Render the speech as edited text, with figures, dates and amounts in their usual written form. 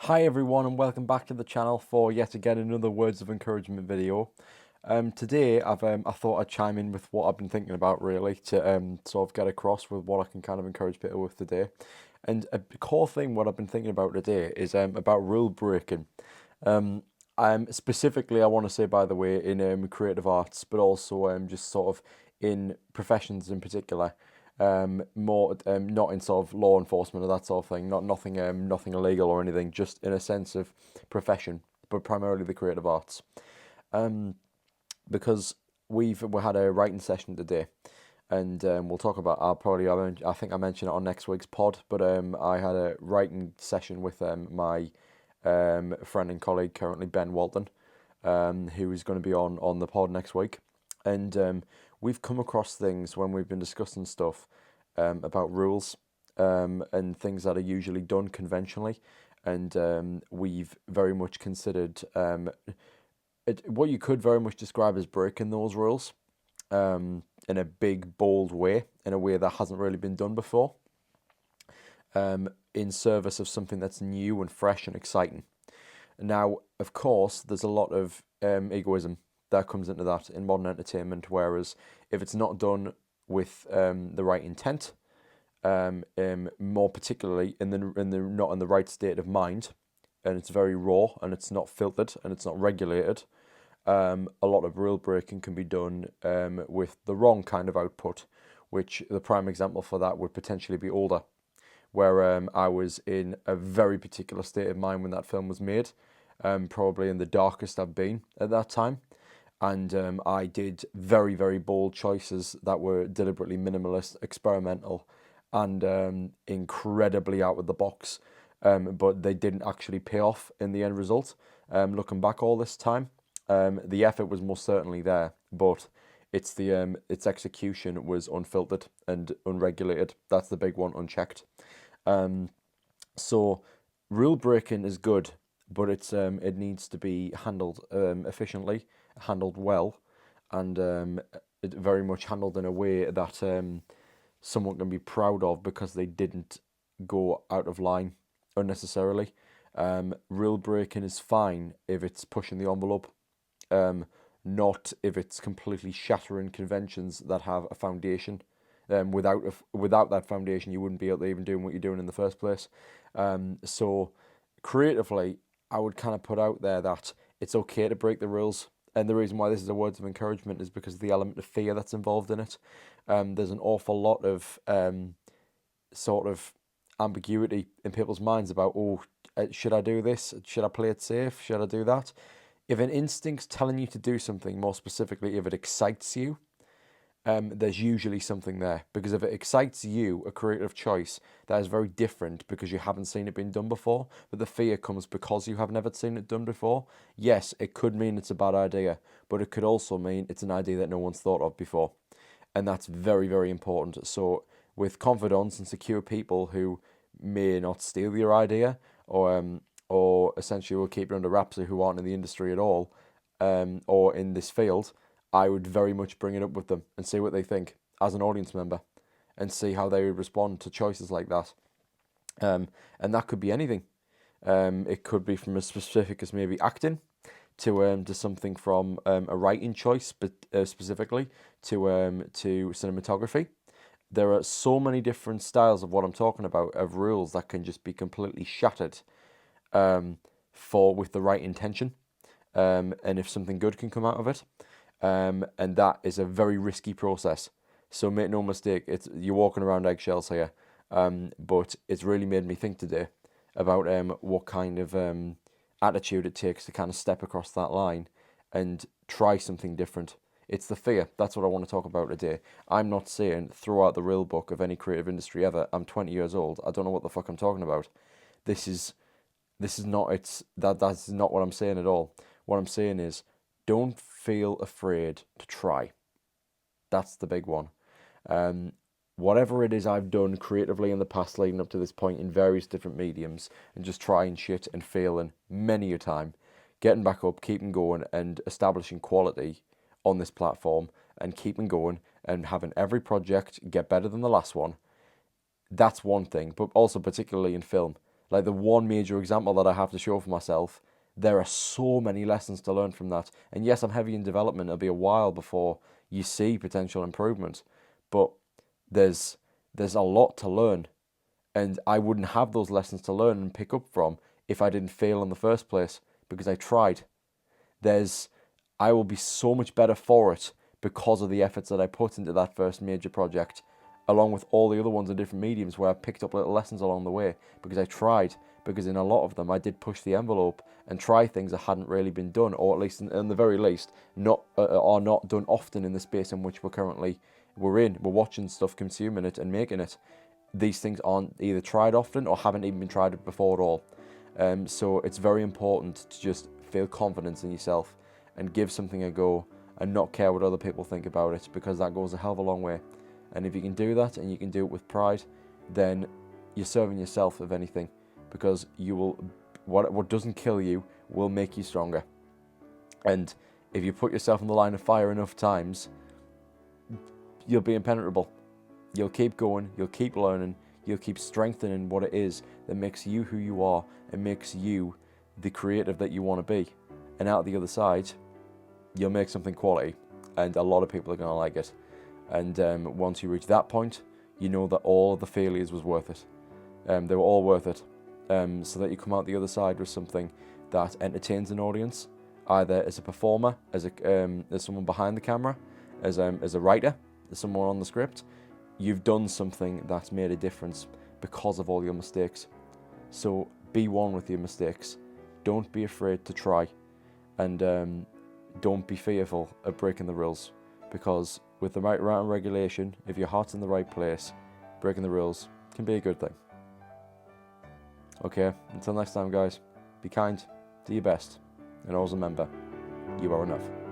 Hi everyone and welcome back to the channel for yet again another words of encouragement video. Today I thought I'd chime in with what I've been thinking about really to sort of get across with what I can kind of encourage people with today. And a core thing what I've been thinking about today is about rule breaking. Specifically I want to say, by the way, in creative arts, but also just sort of in professions in particular. More not in sort of law enforcement or that sort of thing, nothing illegal or anything, just in a sense of profession, but primarily the creative arts. Because we had a writing session today, and we'll talk about. I think I mentioned it on next week's pod, but I had a writing session with my friend and colleague currently, Ben Walton, who is going to be on the pod next week, and we've come across things when we've been discussing stuff about rules and things that are usually done conventionally, and we've very much considered what you could very much describe as breaking those rules in a big, bold way, in a way that hasn't really been done before, in service of something that's new and fresh and exciting. Now, of course, there's a lot of egoism that comes into that in modern entertainment, whereas if it's not done with the right intent, more particularly in the not in the right state of mind, and it's very raw and it's not filtered and it's not regulated, a lot of rule breaking can be done with the wrong kind of output, which the prime example for that would potentially be Older, where I was in a very particular state of mind when that film was made, probably in the darkest I've been at that time. And I did very, very bold choices that were deliberately minimalist, experimental, and incredibly out of the box. But they didn't actually pay off in the end result. Looking back all this time, the effort was most certainly there, but its execution was unfiltered and unregulated. That's the big one, unchecked. So rule breaking is good, but it needs to be handled efficiently, handled well, and it very much handled in a way that someone can be proud of because they didn't go out of line unnecessarily. Rule breaking is fine if it's pushing the envelope, not if it's completely shattering conventions that have a foundation. Without that foundation, you wouldn't be able to even doing what you're doing in the first place. So creatively, I would kind of put out there that it's okay to break the rules. And the reason why this is a words of encouragement is because of the element of fear that's involved in it. There's an awful lot of sort of ambiguity in people's minds about, should I do this? Should I play it safe? Should I do that? If an instinct's telling you to do something, more specifically, if it excites you, there's usually something there. Because if it excites you, a creative choice, that is very different because you haven't seen it being done before. But the fear comes because you have never seen it done before. Yes, it could mean it's a bad idea, but it could also mean it's an idea that no one's thought of before. And that's very, very important. So with confidence and secure people who may not steal your idea, or essentially will keep it under wraps, who aren't in the industry at all, or in this field, I would very much bring it up with them and see what they think as an audience member, and see how they would respond to choices like that. And that could be anything. It could be from as specific as maybe acting to something from a writing choice, but specifically to cinematography. There are so many different styles of what I'm talking about, of rules that can just be completely shattered with the right intention, and if something good can come out of it. And that is a very risky process. So make no mistake, you're walking around eggshells here. But it's really made me think today about what kind of attitude it takes to kind of step across that line and try something different. It's the fear. That's what I want to talk about today. I'm not saying throw out the real book of any creative industry ever. I'm 20 years old. I don't know what the fuck I'm talking about. That's not what I'm saying at all. What I'm saying is, don't feel afraid to try. That's the big one. Whatever it is I've done creatively in the past leading up to this point in various different mediums, and just trying shit and failing many a time, getting back up, keeping going, and establishing quality on this platform, and keeping going, and having every project get better than the last one. That's one thing, but also particularly in film, like the one major example that I have to show for myself, there are so many lessons to learn from that. And yes, I'm heavy in development. It'll be a while before you see potential improvement, but there's a lot to learn, and I wouldn't have those lessons to learn and pick up from if I didn't fail in the first place because I tried. I will be so much better for it because of the efforts that I put into that first major project, along with all the other ones in different mediums where I picked up little lessons along the way because I tried. Because in a lot of them, I did push the envelope and try things that hadn't really been done, or at least, in the very least, not are not done often in the space in which we're in. We're watching stuff, consuming it, and making it. These things aren't either tried often or haven't even been tried before at all. So it's very important to just feel confidence in yourself and give something a go and not care what other people think about it, because that goes a hell of a long way. And if you can do that and you can do it with pride, then you're serving yourself, if anything, because what doesn't kill you will make you stronger. And if you put yourself in the line of fire enough times, you'll be impenetrable. You'll keep going, you'll keep learning, you'll keep strengthening what it is that makes you who you are and makes you the creative that you want to be. And out the other side, you'll make something quality, and a lot of people are going to like it. And once you reach that point, you know that all of the failures was worth it. They were all worth it. So that you come out the other side with something that entertains an audience, either as a performer, as someone behind the camera, as a writer, as someone on the script. You've done something that's made a difference because of all your mistakes. So be one with your mistakes. Don't be afraid to try, and don't be fearful of breaking the rules, because with the right regulation, if your heart's in the right place, breaking the rules can be a good thing. Okay, until next time, guys, be kind, do your best, and always remember, you are enough.